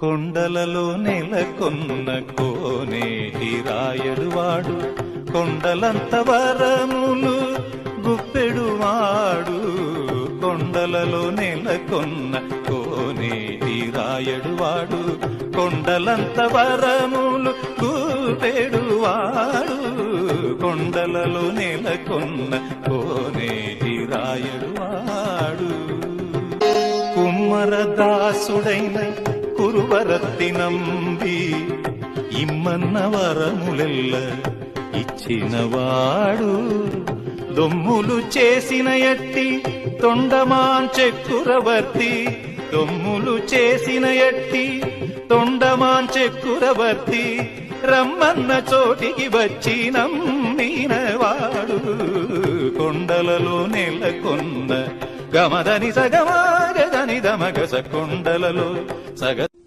కొండలలో నెలకొన్న కోనేటి రాయడువాడు, కొండలంత వరములు గుప్పెడువాడు. కొండలలో నెలకొన్న కోనేటి రాయడువాడు, కొండలంత వరములు గుప్పెడువాడు. కొండలలో నెలకొన్న కోనేటి రాయడువాడు. కుమ్మరదాసుడైన కురువరత్తి నంబి ఇమ్మన్న వరములెల్ల ఇచ్చినవాడు. దొమ్ములు చేసిన ఎట్టి తొండమాన్ చక్రవర్తి, దొమ్ములు చేసిన ఎట్టి తొండమాన్ చక్రవర్తి, రమ్మన్న చోటికి వచ్చి నమ్మినవాడు. కొండలలో నెలకొన్న గమదని సగమాగదని దమగస కొండలలో సగ